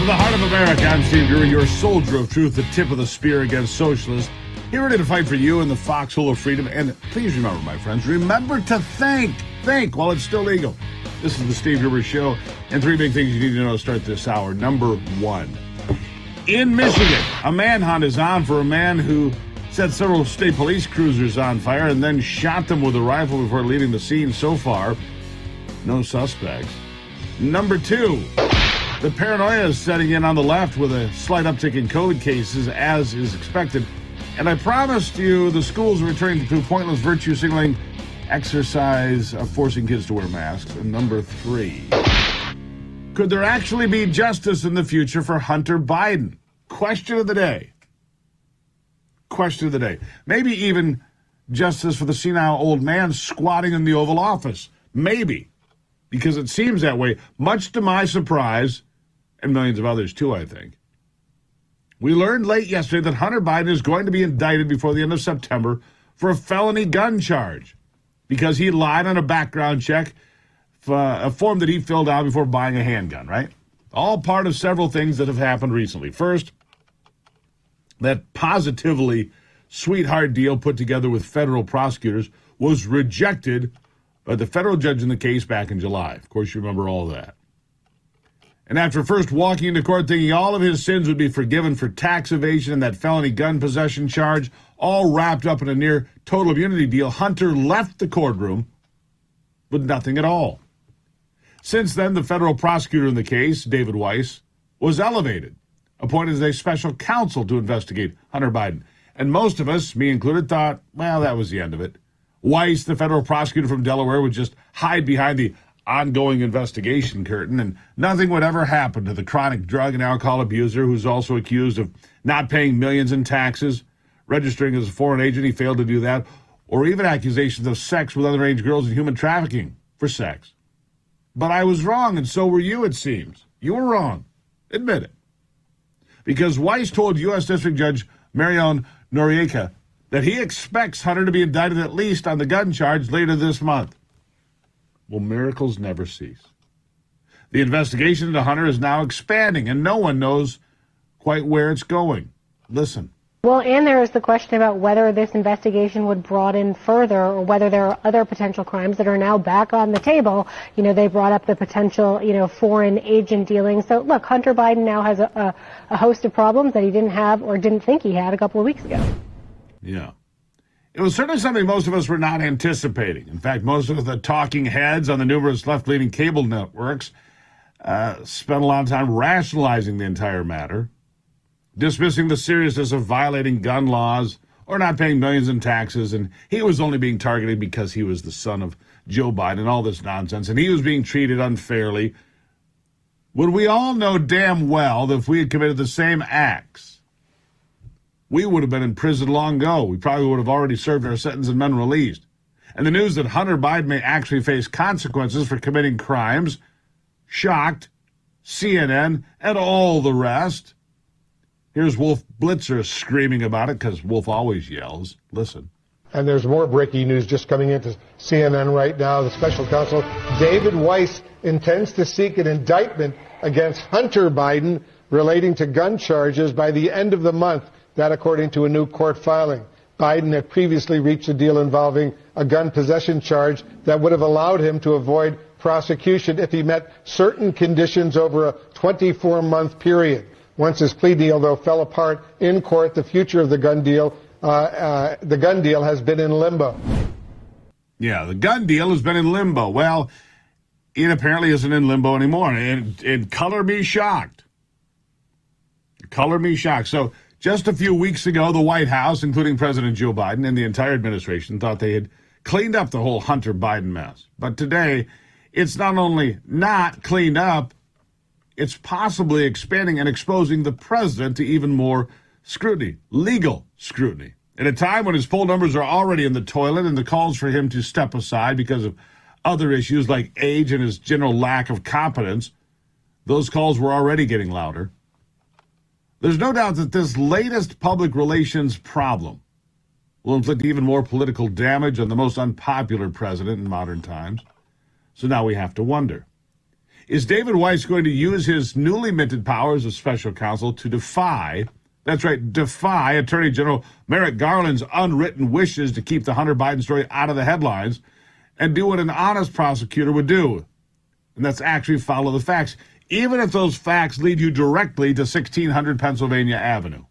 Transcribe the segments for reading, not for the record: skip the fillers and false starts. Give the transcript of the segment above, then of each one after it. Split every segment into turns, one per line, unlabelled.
from the heart of America, I'm Steve Gruber, your soldier of truth, the tip of the spear against socialists. Here ready to fight for you in the foxhole of freedom. And please remember, my friends, remember to think. Think while it's still legal. This is the Steve Gruber Show, and three big things you need to know to start this hour. Number one, in Michigan, a manhunt is on for a man who set several state police cruisers on fire and then shot them with a rifle before leaving the scene. So far, no suspects. Number two, the paranoia is setting in on the left with a slight uptick in COVID cases, as is expected. And I promised you the schools are returning to pointless virtue signaling exercise of forcing kids to wear masks. And number three, could there actually be justice in the future for Hunter Biden? Question of the day. Question of the day. Maybe even justice for the senile old man squatting in the Oval Office. Maybe. Because it seems that way, much to my surprise, and millions of others too, I think. We learned late yesterday that Hunter Biden is going to be indicted before the end of September for a felony gun charge because he lied on a background check, a form that he filled out before buying a handgun, right? All part of several things that have happened recently. First, that positively sweetheart deal put together with federal prosecutors was rejected by the federal judge in the case back in July. Of course, you remember all that. And after first walking into court thinking all of his sins would be forgiven for tax evasion and that felony gun possession charge, all wrapped up in a near total immunity deal, Hunter left the courtroom with nothing at all. Since then, the federal prosecutor in the case, David Weiss, was elevated, appointed as a special counsel to investigate Hunter Biden. And most of us, me included, thought, well, that was the end of it. Weiss, the federal prosecutor from Delaware, would just hide behind the ongoing investigation curtain, and nothing would ever happen to the chronic drug and alcohol abuser who's also accused of not paying millions in taxes, registering as a foreign agent, he failed to do that, or even accusations of sex with underage girls and human trafficking for sex. But I was wrong, and so were you, it seems. You were wrong. Admit it. Because Weiss told U.S. District Judge Marion Noriega that he expects Hunter to be indicted at least on the gun charge later this month. Well, miracles never cease. The investigation into Hunter is now expanding, and no one knows quite where it's going. Listen.
Well, and there is the question about whether this investigation would broaden further or whether there are other potential crimes that are now back on the table. You know, they brought up the potential, foreign agent dealings. So, look, Hunter Biden now has a host of problems that he didn't have or didn't think he had a couple of weeks ago.
Yeah. It was certainly something most of us were not anticipating. In fact, most of the talking heads on the numerous left-leaning cable networks spent a lot of time rationalizing the entire matter, dismissing the seriousness of violating gun laws or not paying millions in taxes, and he was only being targeted because he was the son of Joe Biden and all this nonsense, and he was being treated unfairly. When we all know damn well that if we had committed the same acts, we would have been in prison long ago. We probably would have already served our sentence and been released. And the news that Hunter Biden may actually face consequences for committing crimes shocked CNN and all the rest. Here's Wolf Blitzer screaming about it, because Wolf always yells. Listen.
And there's more breaking news just coming into CNN right now. The special counsel, David Weiss, intends to seek an indictment against Hunter Biden relating to gun charges by the end of the month. That according to a new court filing. Biden had previously reached a deal involving a gun possession charge that would have allowed him to avoid prosecution if he met certain conditions over a 24-month period. Once his plea deal, though, fell apart in court, the future of the gun deal has been in limbo.
Yeah, the gun deal has been in limbo. Well, it apparently isn't in limbo anymore, and color me shocked. Color me shocked. So, just a few weeks ago, the White House, including President Joe Biden and the entire administration, thought they had cleaned up the whole Hunter Biden mess. But today, it's not only not cleaned up, it's possibly expanding and exposing the president to even more scrutiny, legal scrutiny. At a time when his poll numbers are already in the toilet and the calls for him to step aside because of other issues like age and his general lack of competence, those calls were already getting louder. There's no doubt that this latest public relations problem will inflict even more political damage on the most unpopular president in modern times. So now we have to wonder, Is David Weiss going to use his newly minted powers of special counsel to defy Attorney General Merrick Garland's unwritten wishes to keep the Hunter Biden story out of the headlines and do what an honest prosecutor would do? And that's actually follow the facts, even if those facts lead you directly to 1600 Pennsylvania Avenue.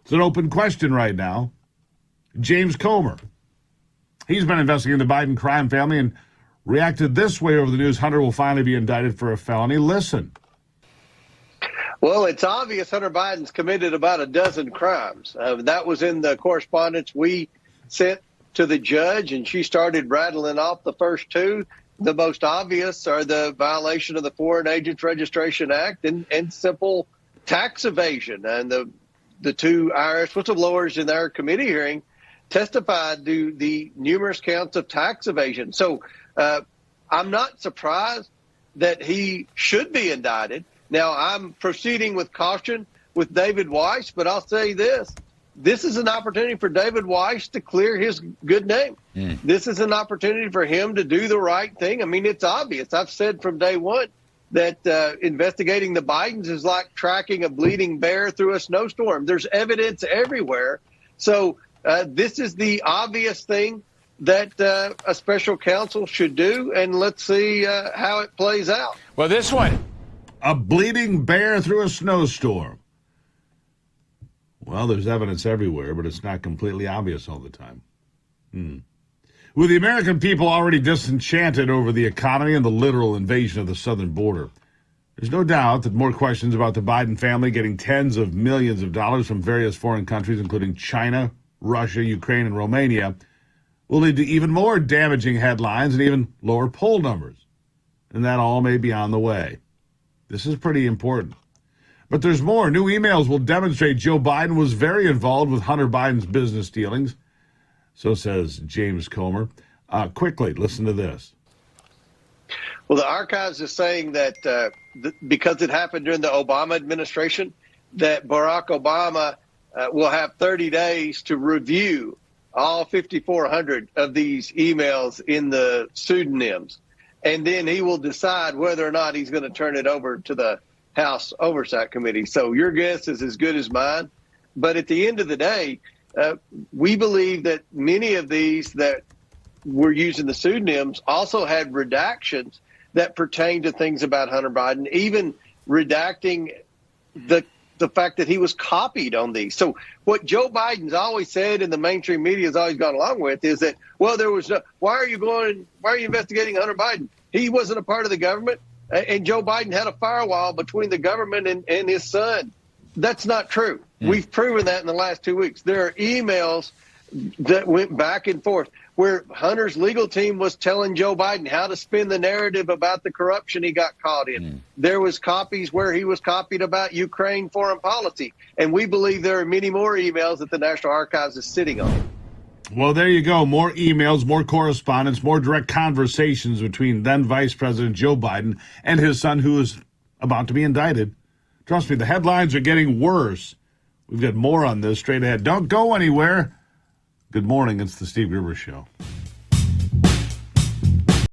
It's an open question right now. James Comer. He's been investigating the Biden crime family and reacted this way over the news Hunter will finally be indicted for a felony. Listen.
Well, it's obvious Hunter Biden's committed about a dozen crimes. That was in the correspondence we sent to the judge, and she started rattling off the first two. The most obvious are the violation of the Foreign Agents Registration Act and simple tax evasion. And the two IRS whistleblowers in their committee hearing testified to the numerous counts of tax evasion. So I'm not surprised that he should be indicted. Now, I'm proceeding with caution with David Weiss, but I'll say this. This is an opportunity for David Weiss to clear his good name. This is an opportunity for him to do the right thing. I mean, it's obvious. I've said from day one that investigating the Bidens is like tracking a bleeding bear through a snowstorm. There's evidence everywhere. So this is the obvious thing that a special counsel should do, and let's see how it plays out.
Well, this one.
A bleeding bear through a snowstorm. Well, there's evidence everywhere, but it's not completely obvious all the time. With the American people already disenchanted over the economy and the literal invasion of the southern border, there's no doubt that more questions about the Biden family getting tens of millions of dollars from various foreign countries, including China, Russia, Ukraine, and Romania, will lead to even more damaging headlines and even lower poll numbers. And that all may be on the way. This is pretty important. But there's more. New emails will demonstrate Joe Biden was very involved with Hunter Biden's business dealings. So says James Comer. Quickly, listen to this.
Well, the archives is saying that because it happened during the Obama administration, that Barack Obama will have 30 days to review all 5,400 of these emails in the pseudonyms. And then he will decide whether or not he's going to turn it over to the House Oversight Committee. So your guess is as good as mine. But at the end of the day, we believe that many of these that were using the pseudonyms also had redactions that pertain to things about Hunter Biden, even redacting the fact that he was copied on these. So what Joe Biden's always said and the mainstream media has always gone along with is that, well, why are you investigating Hunter Biden? He wasn't a part of the government, and Joe Biden had a firewall between the government and his son. That's not true. We've proven that in the last 2 weeks. There are emails that went back and forth where Hunter's legal team was telling Joe Biden how to spin the narrative about the corruption he got caught in. There was copies where he was copied about Ukraine foreign policy. And we believe there are many more emails that the National Archives is sitting on.
Well, there you go. More emails, more correspondence, more direct conversations between then Vice President Joe Biden and his son, who is about to be indicted. Trust me, the headlines are getting worse. We've got more on this straight ahead. Don't go anywhere. Good morning. It's the Steve Gruber Show.